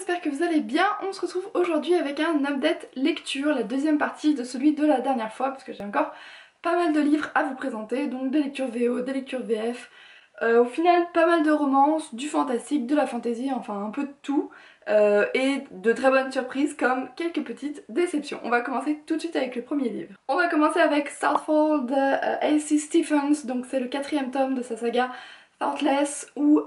j'espère que vous allez bien. On se retrouve aujourd'hui avec un update lecture, la deuxième partie de celui de la dernière fois, parce que j'ai encore pas mal de livres à vous présenter, donc des lectures VO, des lectures VF, au final pas mal de romances, du fantastique, de la fantasy, enfin un peu de tout, et de très bonnes surprises comme quelques petites déceptions. On va commencer tout de suite avec le premier livre. On va commencer avec Starfall de A.C. Stephens, donc c'est le 4e tome de sa saga Thoughtless ou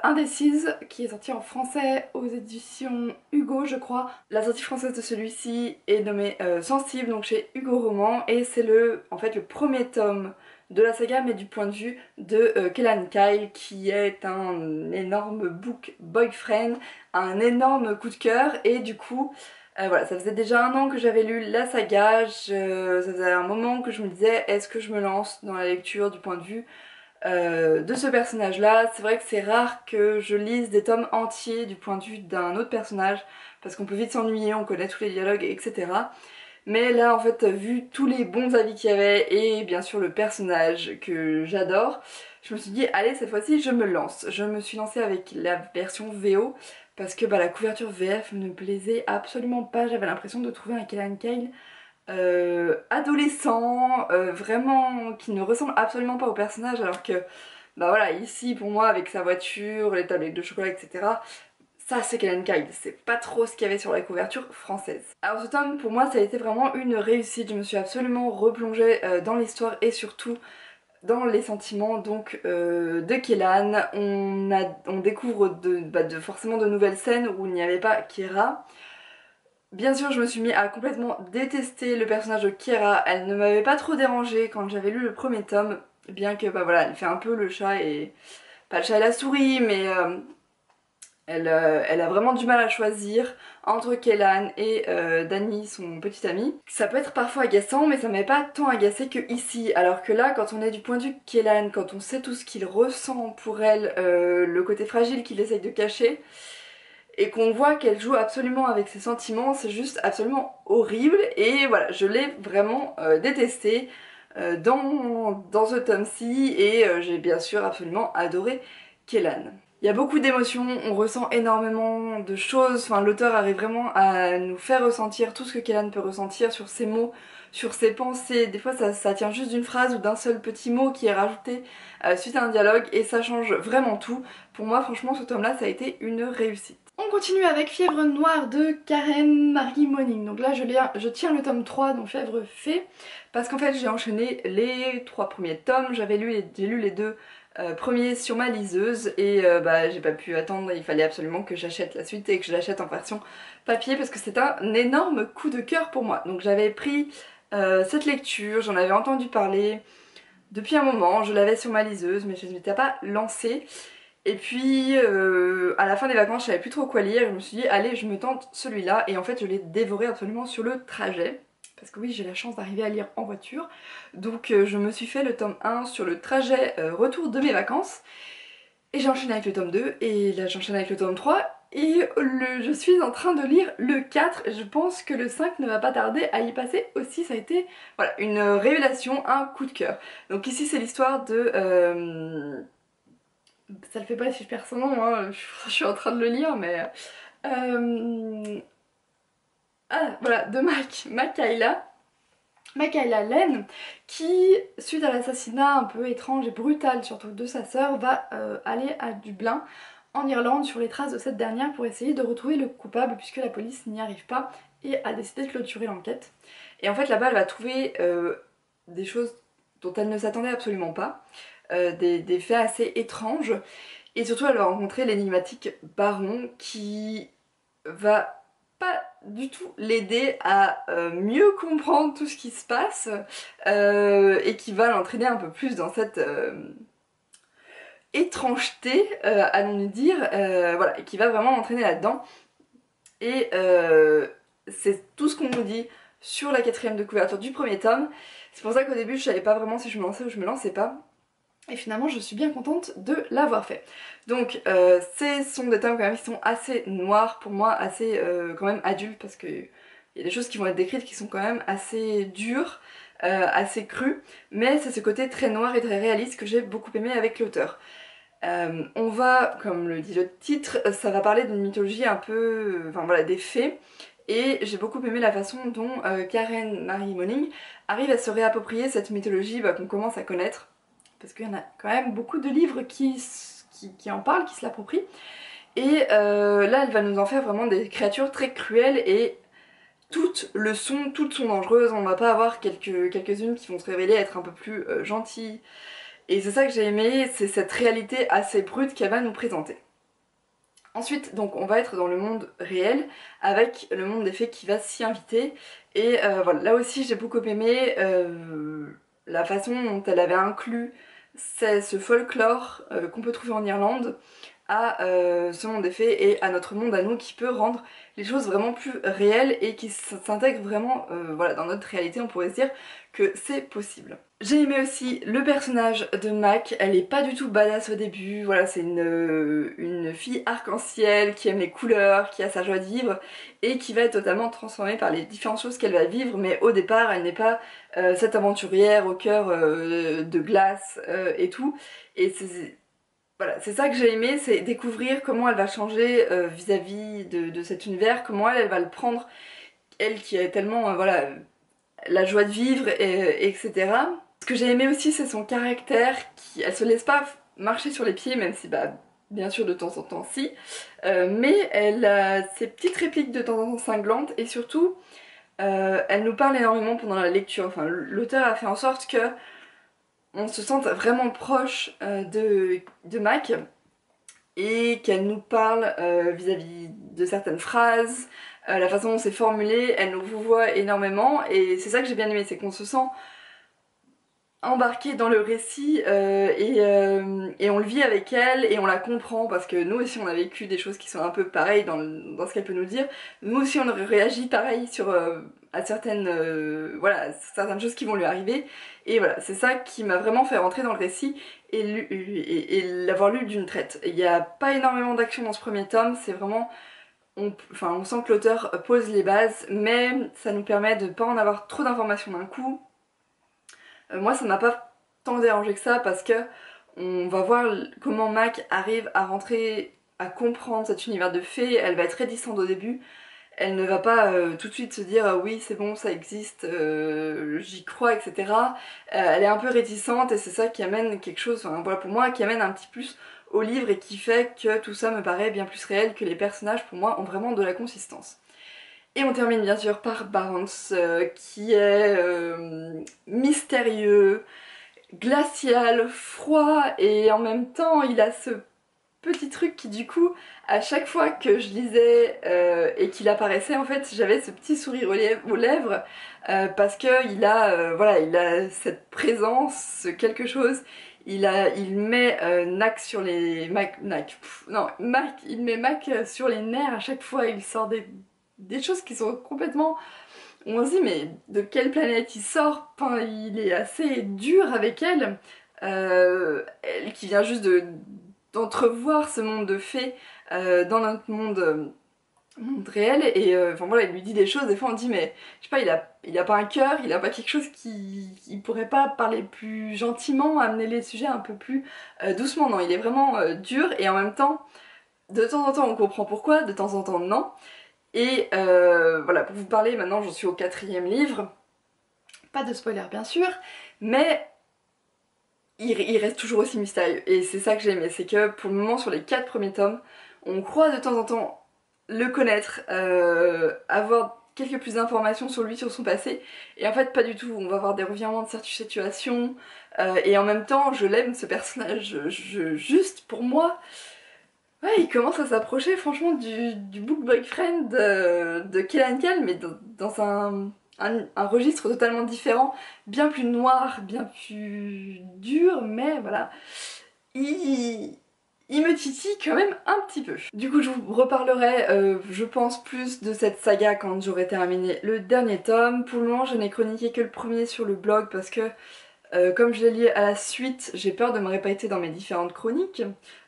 Indécise, qui est sorti en français aux éditions Hugo je crois. La sortie française de celui-ci est nommée Sensible, donc chez Hugo Roman, et c'est en fait le premier tome de la saga, mais du point de vue de Kellan Kyle, qui est un énorme book boyfriend, un énorme coup de cœur, et du coup voilà, ça faisait déjà un an que j'avais lu la saga, ça faisait un moment que je me disais est-ce que je me lance dans la lecture du point de vue de ce personnage là. C'est vrai que c'est rare que je lise des tomes entiers du point de vue d'un autre personnage parce qu'on peut vite s'ennuyer, on connaît tous les dialogues etc. Mais là en fait vu tous les bons avis qu'il y avait et bien sûr le personnage que j'adore, je me suis dit allez cette fois-ci je me lance. Je me suis lancée avec la version VO parce que la couverture VF ne me plaisait absolument pas. J'avais l'impression de trouver un Kellan Kyle adolescent, vraiment qui ne ressemble absolument pas au personnage, alors que voilà, ici pour moi avec sa voiture, les tablettes de chocolat etc, ça c'est Kellan Kyle, c'est pas trop ce qu'il y avait sur la couverture française. Alors ce tome pour moi ça a été vraiment une réussite, je me suis absolument replongée dans l'histoire et surtout dans les sentiments donc de Kellan. On découvre forcément de nouvelles scènes où il n'y avait pas Kira. Bien sûr, je me suis mis à complètement détester le personnage de Kira. Elle ne m'avait pas trop dérangée quand j'avais lu le premier tome, bien que voilà, elle fait un peu le chat et... pas le chat et la souris, mais elle a vraiment du mal à choisir entre Kellan et Danny, son petit ami. Ça peut être parfois agaçant, mais ça m'avait pas tant agacé que ici. Alors que là, quand on est du point de vue de Kellan, quand on sait tout ce qu'il ressent pour elle, le côté fragile qu'il essaye de cacher, et qu'on voit qu'elle joue absolument avec ses sentiments, c'est juste absolument horrible. Et voilà, je l'ai vraiment détesté dans ce tome-ci, et j'ai bien sûr absolument adoré Kellan. Il y a beaucoup d'émotions, on ressent énormément de choses, enfin l'auteur arrive vraiment à nous faire ressentir tout ce que Kellan peut ressentir sur ses mots, sur ses pensées. Des fois ça tient juste d'une phrase ou d'un seul petit mot qui est rajouté suite à un dialogue, et ça change vraiment tout. Pour moi franchement ce tome là ça a été une réussite. On continue avec Fièvre Noire de Karen Marie Moning. Donc là je tiens le tome 3, donc Fièvre Fée, parce qu'en fait j'ai enchaîné les 3 premiers tomes, j'ai lu les 2 premiers sur ma liseuse, et j'ai pas pu attendre, il fallait absolument que j'achète la suite et que je l'achète en version papier parce que c'est un énorme coup de cœur pour moi. Donc j'avais pris cette lecture, j'en avais entendu parler depuis un moment, je l'avais sur ma liseuse mais je ne m'étais pas lancée. Et puis à la fin des vacances je savais plus trop quoi lire, je me suis dit allez je me tente celui-là, et en fait je l'ai dévoré absolument sur le trajet. Parce que oui j'ai la chance d'arriver à lire en voiture, donc je me suis fait le tome 1 sur le trajet retour de mes vacances, et j'ai enchaîné avec le tome 2, et là j'enchaîne avec le tome 3, et je suis en train de lire le 4, je pense que le 5 ne va pas tarder à y passer aussi. Ça a été voilà, une révélation, un coup de cœur. Donc ici c'est l'histoire de... ça le fait pas si je perds son nom, hein, je suis en train de le lire mais... ah voilà, de Makaila Len, qui, suite à l'assassinat un peu étrange et brutal surtout de sa sœur, va aller à Dublin, en Irlande, sur les traces de cette dernière pour essayer de retrouver le coupable puisque la police n'y arrive pas et a décidé de clôturer l'enquête. Et en fait là-bas elle va trouver des choses dont elle ne s'attendait absolument pas, des faits assez étranges, et surtout elle va rencontrer l'énigmatique Baron qui va pas du tout l'aider à mieux comprendre tout ce qui se passe, et qui va l'entraîner un peu plus dans cette étrangeté, allons-nous dire, voilà, et qui va vraiment l'entraîner là-dedans. Et c'est tout ce qu'on nous dit sur la 4e de couverture du premier tome. C'est pour ça qu'au début je savais pas vraiment si je me lançais ou je me lançais pas. Et finalement je suis bien contente de l'avoir fait. Donc ce sont des tomes quand même qui sont assez noirs pour moi, assez quand même adultes, parce que il y a des choses qui vont être décrites qui sont quand même assez dures, assez crues, mais c'est ce côté très noir et très réaliste que j'ai beaucoup aimé avec l'auteur. On va, comme le dit le titre, ça va parler d'une mythologie un peu, enfin voilà, des fées. Et j'ai beaucoup aimé la façon dont Karen Marie Moning arrive à se réapproprier cette mythologie qu'on commence à connaître. Parce qu'il y en a quand même beaucoup de livres qui en parlent, qui se l'approprient. Et là, elle va nous en faire vraiment des créatures très cruelles et toutes sont dangereuses. On va pas avoir quelques-unes qui vont se révéler être un peu plus gentilles. Et c'est ça que j'ai aimé, c'est cette réalité assez brute qu'elle va nous présenter. Ensuite, donc on va être dans le monde réel avec le monde des fées qui va s'y inviter. Et voilà, là aussi j'ai beaucoup aimé la façon dont elle avait inclus ce folklore qu'on peut trouver en Irlande à ce monde des fées et à notre monde à nous qui peut rendre les choses vraiment plus réelles et qui s'intègre vraiment voilà, dans notre réalité. On pourrait se dire que c'est possible. J'ai aimé aussi le personnage de Mac, elle est pas du tout badass au début, voilà, c'est une fille arc-en-ciel qui aime les couleurs, qui a sa joie de vivre et qui va être totalement transformée par les différentes choses qu'elle va vivre, mais au départ elle n'est pas cette aventurière au cœur de glace et tout. Et voilà, c'est ça que j'ai aimé, c'est découvrir comment elle va changer vis-à-vis de cet univers, comment elle va le prendre, elle qui a tellement voilà, la joie de vivre, etc. Ce que j'ai aimé aussi, c'est son caractère, elle se laisse pas marcher sur les pieds, même si bien sûr de temps en temps si, mais elle a ses petites répliques de temps en temps cinglantes et surtout elle nous parle énormément pendant la lecture. Enfin, l'auteur a fait en sorte que on se sente vraiment proche de Mac et qu'elle nous parle vis-à-vis de certaines phrases, la façon dont c'est formulé, elle nous voit énormément et c'est ça que j'ai bien aimé, c'est qu'on se sent embarqué dans le récit et on le vit avec elle et on la comprend parce que nous aussi on a vécu des choses qui sont un peu pareilles dans ce qu'elle peut nous dire. Nous aussi on aurait réagi pareil à certaines, voilà, certaines choses qui vont lui arriver et voilà, c'est ça qui m'a vraiment fait rentrer dans le récit et l'avoir lu d'une traite. Il n'y a pas énormément d'action dans ce premier tome, c'est vraiment... on sent que l'auteur pose les bases mais ça nous permet de ne pas en avoir trop d'informations d'un coup. Moi ça m'a pas tant dérangé que ça parce que on va voir comment Mac arrive à rentrer, à comprendre cet univers de fées. Elle va être réticente au début, elle ne va pas tout de suite se dire oui c'est bon ça existe, j'y crois, etc. Elle est un peu réticente et c'est ça qui amène quelque chose, enfin, voilà, pour moi qui amène un petit plus au livre et qui fait que tout ça me paraît bien plus réel, que les personnages pour moi ont vraiment de la consistance. Et on termine bien sûr par Barnes qui est mystérieux, glacial, froid et en même temps il a ce petit truc qui du coup à chaque fois que je lisais et qu'il apparaissait en fait j'avais ce petit sourire aux lèvres parce que voilà, il a cette présence, quelque chose. Il met Mac sur les... Mac, il met Mac sur les nerfs à chaque fois, il sort des choses qui sont complètement... On se dit mais de quelle planète il sort? Enfin, il est assez dur avec elle, elle qui vient juste d'entrevoir ce monde de fées dans notre monde réel et enfin voilà, il lui dit des choses, des fois on dit mais je sais pas, il a pas un cœur, il a pas quelque chose il pourrait pas parler plus gentiment, amener les sujets un peu plus doucement. Non, il est vraiment dur et en même temps de temps en temps on comprend pourquoi, de temps en temps non. Et voilà, pour vous parler maintenant, j'en suis au 4e livre, pas de spoiler bien sûr, mais il reste toujours aussi mystérieux et c'est ça que j'ai aimé, c'est que pour le moment sur les 4 premiers tomes, on croit de temps en temps le connaître, avoir quelques plus d'informations sur lui, sur son passé, et en fait pas du tout, on va avoir des revirements de certaines situations, et en même temps je l'aime ce personnage, juste pour moi, ouais, il commence à s'approcher franchement du book boyfriend de Kelan Kel, mais dans un registre totalement différent, bien plus noir, bien plus dur, mais voilà, il, il me titille quand même un petit peu. Du coup je vous reparlerai, je pense, plus de cette saga quand j'aurai terminé le dernier tome. Pour le moment je n'ai chroniqué que le premier sur le blog parce que comme je l'ai lu à la suite, j'ai peur de me répéter dans mes différentes chroniques.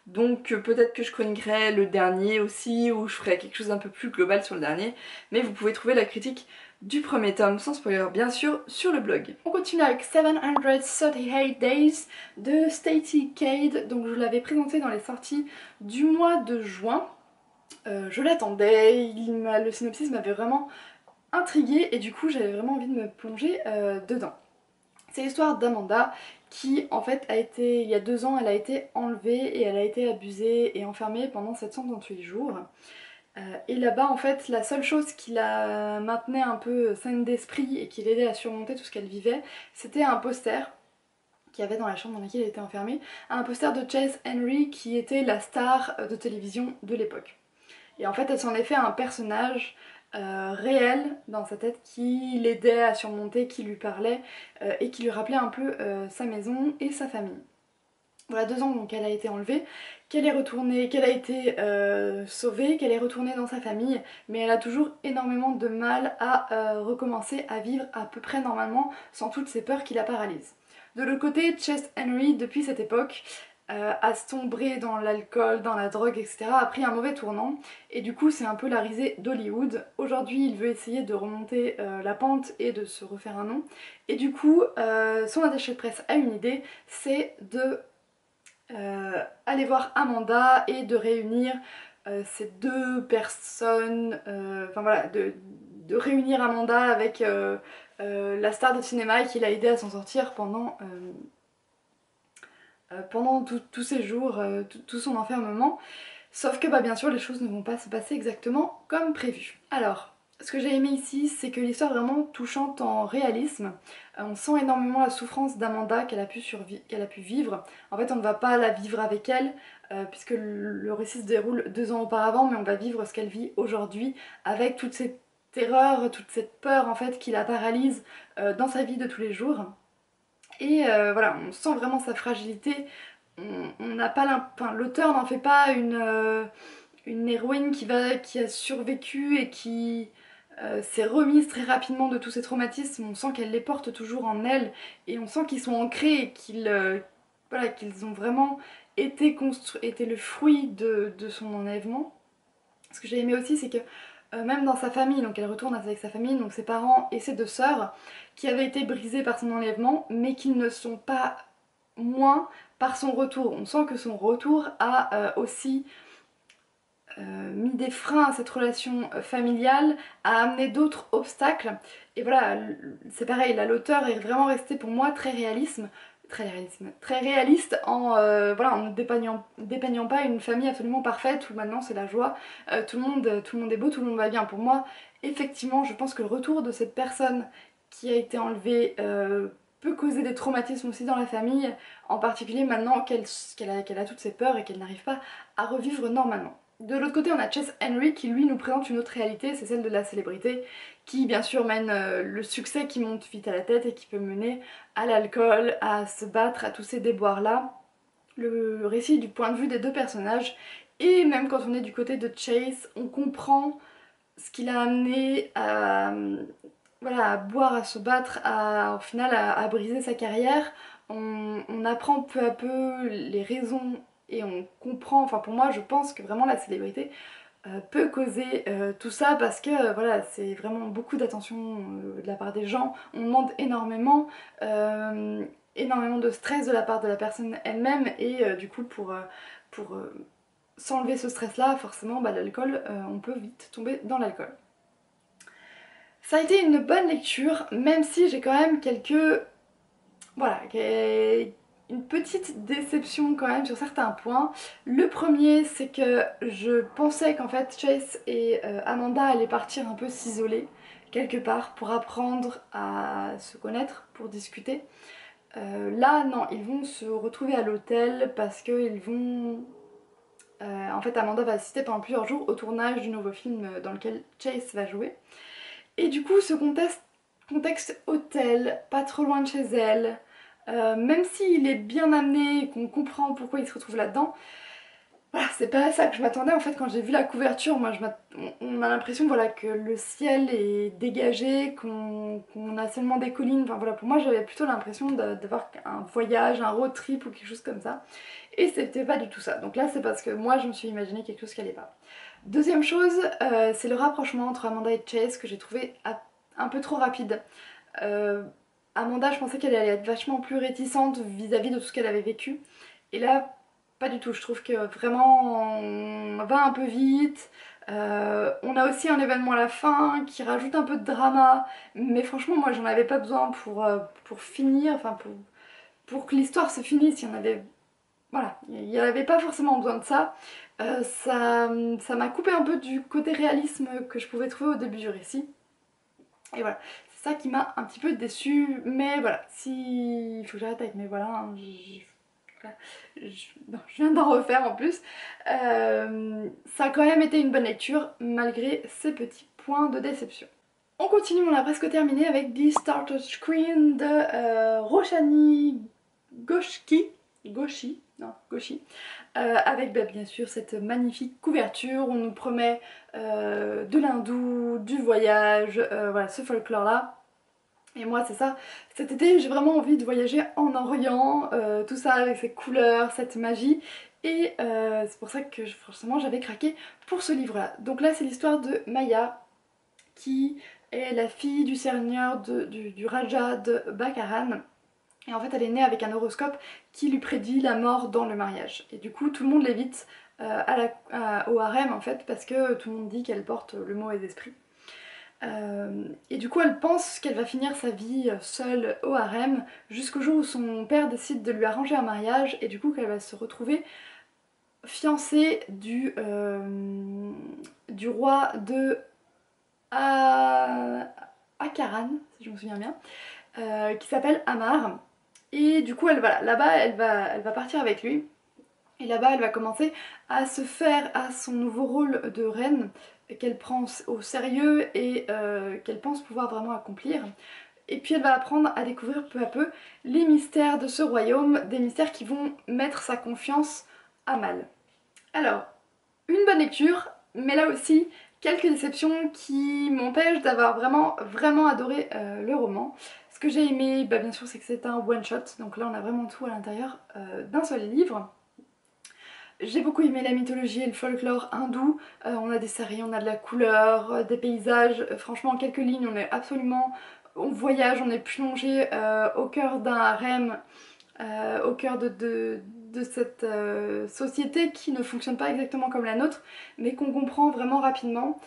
donc peut-être que je chroniquerai le dernier aussi, ou je ferai quelque chose d'un peu plus global sur le dernier, mais vous pouvez trouver la critique du premier tome, sans spoiler bien sûr, sur le blog. On continue avec 738 Days de Stacey Cade, donc je vous l'avais présenté dans les sorties du mois de juin. Je l'attendais, le synopsis m'avait vraiment intriguée et du coup j'avais vraiment envie de me plonger dedans. C'est l'histoire d'Amanda qui en fait a été, il y a 2 ans, elle a été enlevée et elle a été abusée et enfermée pendant 738 jours. Et là-bas en fait la seule chose qui la maintenait un peu saine d'esprit et qui l'aidait à surmonter tout ce qu'elle vivait, c'était un poster qu'il y avait dans la chambre dans laquelle elle était enfermée, un poster de Chase Henry qui était la star de télévision de l'époque. Et en fait elle s'en est fait un personnage réel dans sa tête qui l'aidait à surmonter, qui lui parlait et qui lui rappelait un peu sa maison et sa famille. Voilà 2 ans donc qu'elle a été enlevée, qu'elle est retournée, qu'elle a été sauvée, qu'elle est retournée dans sa famille, mais elle a toujours énormément de mal à recommencer à vivre à peu près normalement sans toutes ces peurs qui la paralysent. De l'autre côté, Chase Henry, depuis cette époque, a sombré dans l'alcool, dans la drogue, etc., a pris un mauvais tournant, et du coup c'est un peu la risée d'Hollywood. Aujourd'hui il veut essayer de remonter la pente et de se refaire un nom, et du coup son attaché de presse a une idée, c'est de aller voir Amanda et de réunir ces 2 personnes, enfin voilà, de réunir Amanda avec la star de cinéma qui l'a aidé à s'en sortir pendant tous ces jours, tout son enfermement. Sauf que bah, bien sûr les choses ne vont pas se passer exactement comme prévu. Alors, ce que j'ai aimé ici, c'est que l'histoire est vraiment touchante en réalisme. On sent énormément la souffrance d'Amanda qu'elle a pu vivre. En fait, on ne va pas la vivre avec elle, puisque le récit se déroule 2 ans auparavant, mais on va vivre ce qu'elle vit aujourd'hui, avec toute cette terreur, toute cette peur en fait qui la paralyse dans sa vie de tous les jours. Et voilà, on sent vraiment sa fragilité. On n'a pas l'auteur n'en fait pas une héroïne qui a survécu et qui s'est remise très rapidement de tous ses traumatismes. On sent qu'elle les porte toujours en elle et on sent qu'ils sont ancrés et voilà, qu'ils ont vraiment été le fruit de son enlèvement. Ce que j'ai aimé aussi, c'est que même dans sa famille, donc elle retourne avec sa famille, donc ses parents et ses 2 sœurs, qui avaient été brisés par son enlèvement, mais qui ne sont pas moins par son retour. On sent que son retour a aussi mis des freins à cette relation familiale, a amené d'autres obstacles. Et voilà, c'est pareil, là l'auteur est vraiment resté pour moi très réaliste en, voilà, en ne dépeignant pas une famille absolument parfaite où maintenant c'est la joie, tout le monde est beau, tout le monde va bien. Pour moi, effectivement, je pense que le retour de cette personne qui a été enlevée peut causer des traumatismes aussi dans la famille, en particulier maintenant qu'elle a toutes ses peurs et qu'elle n'arrive pas à revivre normalement. De l'autre côté, on a Chase Henry qui lui nous présente une autre réalité, c'est celle de la célébrité, qui bien sûr mène le succès qui monte vite à la tête et qui peut mener à l'alcool, à se battre, à tous ces déboires-là. Le récit du point de vue des 2 personnages, et même quand on est du côté de Chase, on comprend ce qui l'a amené à, voilà, à boire, à se battre, au final à briser sa carrière. On apprend peu à peu les raisons et on comprend, enfin pour moi je pense que vraiment la célébrité peut causer tout ça parce que voilà, c'est vraiment beaucoup d'attention de la part des gens, on demande énormément de stress de la part de la personne elle-même et du coup pour s'enlever ce stress là forcément bah, l'alcool, on peut vite tomber dans l'alcool. Ça a été une bonne lecture même si j'ai quand même voilà, une petite déception quand même sur certains points. Le premier, c'est que je pensais qu'en fait Chase et Amanda allaient partir un peu s'isoler quelque part pour apprendre à se connaître, pour discuter. Là, non, ils vont se retrouver à l'hôtel parce qu'ils vont... en fait, Amanda va assister pendant plusieurs jours au tournage du nouveau film dans lequel Chase va jouer. Et du coup, ce contexte hôtel, pas trop loin de chez elle, même s'il est bien amené, qu'on comprend pourquoi il se retrouve là-dedans, voilà, c'est pas à ça que je m'attendais en fait quand j'ai vu la couverture. Moi, on a l'impression voilà, que le ciel est dégagé, qu'on a seulement des collines. Enfin voilà, pour moi, j'avais plutôt l'impression d'avoir un voyage, un road trip ou quelque chose comme ça. et c'était pas du tout ça. Donc là c'est parce que moi je me suis imaginé quelque chose qui allait pas. Deuxième chose, c'est le rapprochement entre Amanda et Chase que j'ai trouvé un peu trop rapide. Amanda, je pensais qu'elle allait être vachement plus réticente vis-à-vis de tout ce qu'elle avait vécu. Et là, pas du tout. Je trouve que vraiment on va un peu vite. On a aussi un événement à la fin qui rajoute un peu de drama. Mais franchement, moi j'en avais pas besoin pour finir, enfin pour que l'histoire se finisse. Il y en avait. Voilà, il n'y avait pas forcément besoin de ça. Ça m'a coupé un peu du côté réalisme que je pouvais trouver au début du récit. Et voilà, c'est ça qui m'a un petit peu déçue. Mais voilà, si... Il faut que j'arrête avec mes voilà. Hein, voilà. Non, je viens d'en refaire en plus. Ça a quand même été une bonne lecture, malgré ces petits points de déception. On continue, on a presque terminé avec The Starter Screen de Roshani Goshi, avec bien sûr cette magnifique couverture. On nous promet de l'hindou, du voyage, voilà ce folklore là. Et moi c'est ça, cet été j'ai vraiment envie de voyager en Orient, tout ça avec ses couleurs, cette magie. Et c'est pour ça que forcément j'avais craqué pour ce livre là. Donc là c'est l'histoire de Maya qui est la fille du seigneur du Raja de Bakaran. Et en fait elle est née avec un horoscope qui lui prédit la mort dans le mariage. Et du coup tout le monde l'évite au harem en fait parce que tout le monde dit qu'elle porte le mauvais esprit. Et du coup elle pense qu'elle va finir sa vie seule au harem jusqu'au jour où son père décide de lui arranger un mariage et du coup qu'elle va se retrouver fiancée du roi de Akaran, si je me souviens bien, qui s'appelle Amar. Et du coup là-bas elle va partir avec lui. Et là-bas elle va commencer à se faire à son nouveau rôle de reine qu'elle prend au sérieux et qu'elle pense pouvoir vraiment accomplir. Et puis elle va apprendre à découvrir peu à peu les mystères de ce royaume, des mystères qui vont mettre sa confiance à mal. Alors, une bonne lecture, mais là aussi quelques déceptions qui m'empêchent d'avoir vraiment adoré le roman. Ce que j'ai aimé, bien sûr, c'est que c'est un one-shot, donc là on a vraiment tout à l'intérieur d'un seul livre. J'ai beaucoup aimé la mythologie et le folklore hindou, on a des séries, on a de la couleur, des paysages, franchement en quelques lignes on voyage, on est plongé au cœur d'un harem, au cœur de cette société qui ne fonctionne pas exactement comme la nôtre, mais qu'on comprend vraiment rapidement.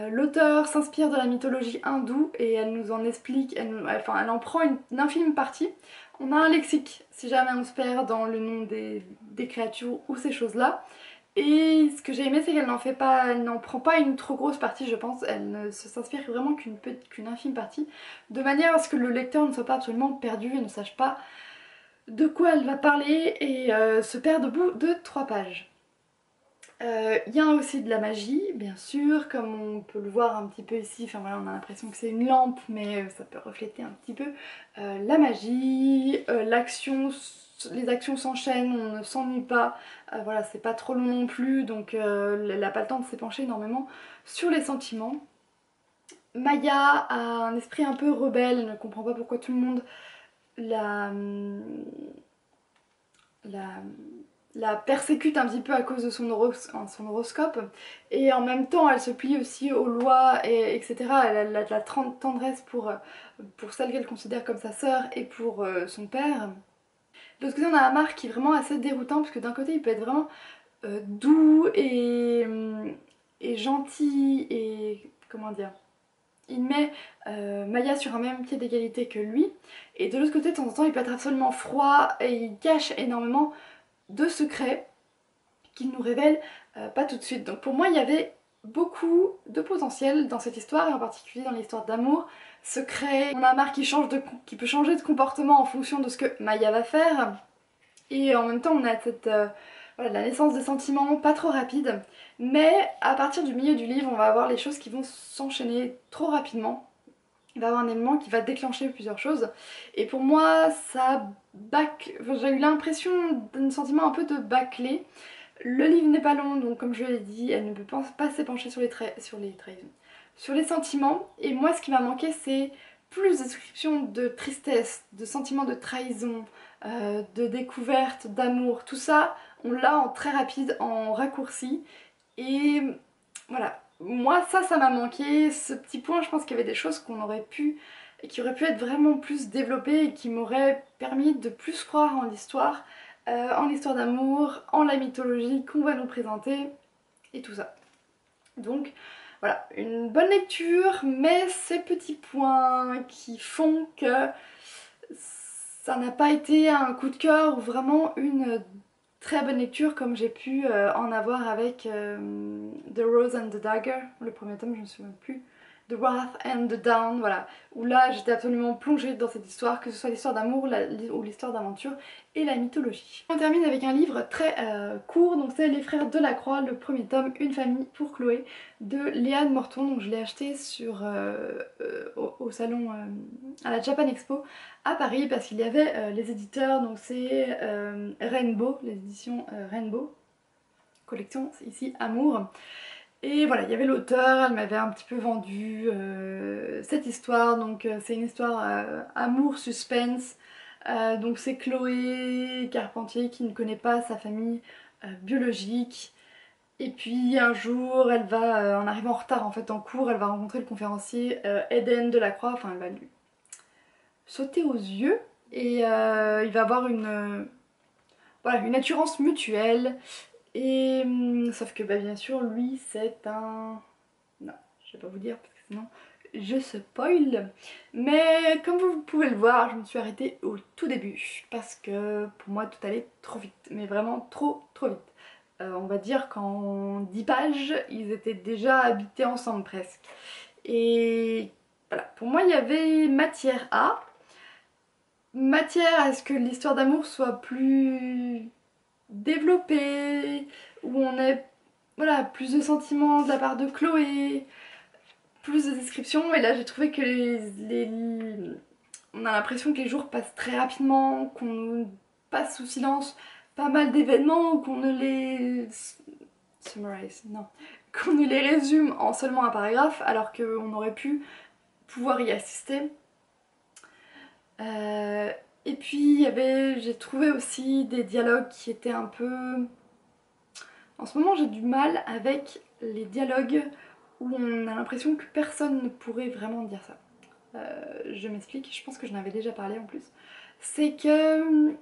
L'auteur s'inspire de la mythologie hindoue et elle nous en explique, elle en prend une infime partie. On a un lexique si jamais on se perd dans le nom des créatures ou ces choses-là. Et ce que j'ai aimé c'est qu'elle n'en prend pas une trop grosse partie je pense, elle ne s'inspire vraiment qu'une infime partie, de manière à ce que le lecteur ne soit pas absolument perdu et ne sache pas de quoi elle va parler et se perd au bout de 3 pages. Il y a aussi de la magie, bien sûr, comme on peut le voir un petit peu ici, enfin voilà, on a l'impression que c'est une lampe, mais ça peut refléter un petit peu la magie, les actions s'enchaînent, on ne s'ennuie pas, voilà, c'est pas trop long non plus, donc elle n'a pas le temps de s'épancher énormément sur les sentiments. Maya a un esprit un peu rebelle, elle ne comprend pas pourquoi tout le monde la, la, la persécute un petit peu à cause de son horoscope, et en même temps elle se plie aussi aux lois etc. Elle a de la tendresse pour celle qu'elle considère comme sa sœur et pour son père. De l'autre côté on a Amar qui est vraiment assez déroutant parce que d'un côté il peut être vraiment doux et gentil et comment dire, il met Maya sur un même pied d'égalité que lui, et de l'autre côté de temps en temps il peut être absolument froid et il cache énormément de secrets qu'il nous révèle pas tout de suite. Donc pour moi il y avait beaucoup de potentiel dans cette histoire et en particulier dans l'histoire d'amour secret. On a Amar qui peut changer de comportement en fonction de ce que Maya va faire, et en même temps on a voilà, la naissance des sentiments pas trop rapide, mais à partir du milieu du livre on va avoir les choses qui vont s'enchaîner trop rapidement. Il va y avoir un élément qui va déclencher plusieurs choses, et pour moi j'ai eu l'impression d'un sentiment un peu de bâclé. Le livre n'est pas long, donc comme je l'ai dit, elle ne peut pas s'épancher sur les trahisons, sur les sentiments, et moi ce qui m'a manqué c'est plus de descriptions de tristesse, de sentiments de trahison, de découverte, d'amour, tout ça on l'a en très rapide, en raccourci, et voilà. Moi ça m'a manqué, ce petit point. Je pense qu'il y avait des choses qu'on aurait pu, et qui auraient pu être vraiment plus développées et qui m'auraient permis de plus croire en l'histoire d'amour, en la mythologie qu'on va nous présenter et tout ça. Donc voilà, une bonne lecture, mais ces petits points qui font que ça n'a pas été un coup de cœur ou vraiment une très bonne lecture comme j'ai pu en avoir avec The Rose and the Dagger, le premier tome, je me souviens plus. The Wrath and the Dawn, voilà, où là j'étais absolument plongée dans cette histoire, que ce soit l'histoire d'amour ou l'histoire d'aventure et la mythologie. On termine avec un livre très court, donc c'est Les Frères Delacroix, le premier tome, Une famille pour Chloé, de Léane Morton. Donc je l'ai acheté au salon à la Japan Expo à Paris parce qu'il y avait les éditeurs, donc c'est Rainbow, les éditions Rainbow, collection, c'est ici Amour. Et voilà, il y avait l'auteur, elle m'avait un petit peu vendu cette histoire, donc c'est une histoire amour, suspense, donc c'est Chloé Carpentier qui ne connaît pas sa famille biologique, et puis un jour elle va, en arrivant en retard en fait en cours, elle va rencontrer le conférencier Eden Delacroix, enfin elle va lui sauter aux yeux, et il va avoir voilà, une attirance mutuelle. Et sauf que bah, bien sûr lui c'est un... Non, je vais pas vous dire parce que sinon je spoil. Mais comme vous pouvez le voir, je me suis arrêtée au tout début parce que pour moi tout allait trop vite, mais vraiment trop vite. On va dire qu'en 10 pages ils étaient déjà habités ensemble presque. Et voilà, pour moi il y avait matière à ce que l'histoire d'amour soit plus développée, où on ait voilà, plus de sentiments de la part de Chloé, plus de descriptions. Et là j'ai trouvé que on a l'impression que les jours passent très rapidement, qu'on passe sous silence pas mal d'événements, ou qu'on ne les summarize, non, qu'on ne les résume en seulement un paragraphe alors qu'on aurait pu pouvoir y assister. Et puis j'ai trouvé aussi des dialogues qui étaient un peu... En ce moment j'ai du mal avec les dialogues où on a l'impression que personne ne pourrait vraiment dire ça. Je m'explique, je pense que j'en avais déjà parlé en plus. C'est que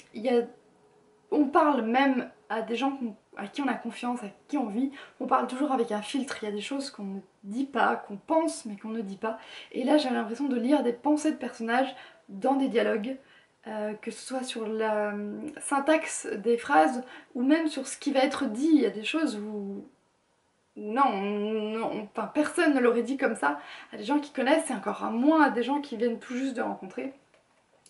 on parle même à des gens à qui on a confiance, à qui on vit, on parle toujours avec un filtre. Il y a des choses qu'on ne dit pas, qu'on pense mais qu'on ne dit pas. Et là j'avais l'impression de lire des pensées de personnages dans des dialogues. Que ce soit sur la syntaxe des phrases ou même sur ce qui va être dit. Il y a des choses où non, enfin, personne ne l'aurait dit comme ça à des gens qui connaissent, et encore à moins à des gens qui viennent tout juste de rencontrer.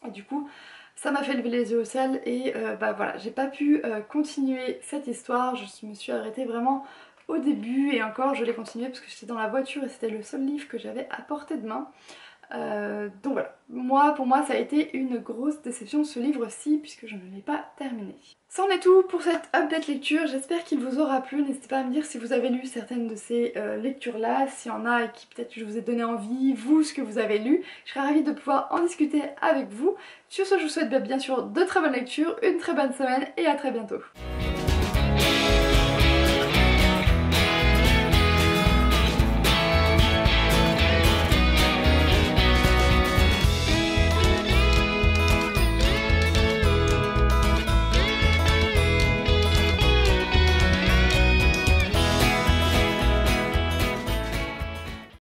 Et du coup ça m'a fait lever les yeux au ciel, et bah voilà, j'ai pas pu continuer cette histoire. Je me suis arrêtée vraiment au début, et encore je l'ai continué parce que j'étais dans la voiture et c'était le seul livre que j'avais à portée de main. Donc voilà, pour moi ça a été une grosse déception ce livre-ci puisque je ne l'ai pas terminé. Ça en est tout pour cette update lecture, j'espère qu'il vous aura plu. N'hésitez pas à me dire si vous avez lu certaines de ces lectures-là, s'il y en a et qui peut-être je vous ai donné envie, vous, ce que vous avez lu. Je serais ravie de pouvoir en discuter avec vous. Sur ce, je vous souhaite bien sûr de très bonnes lectures, une très bonne semaine et à très bientôt.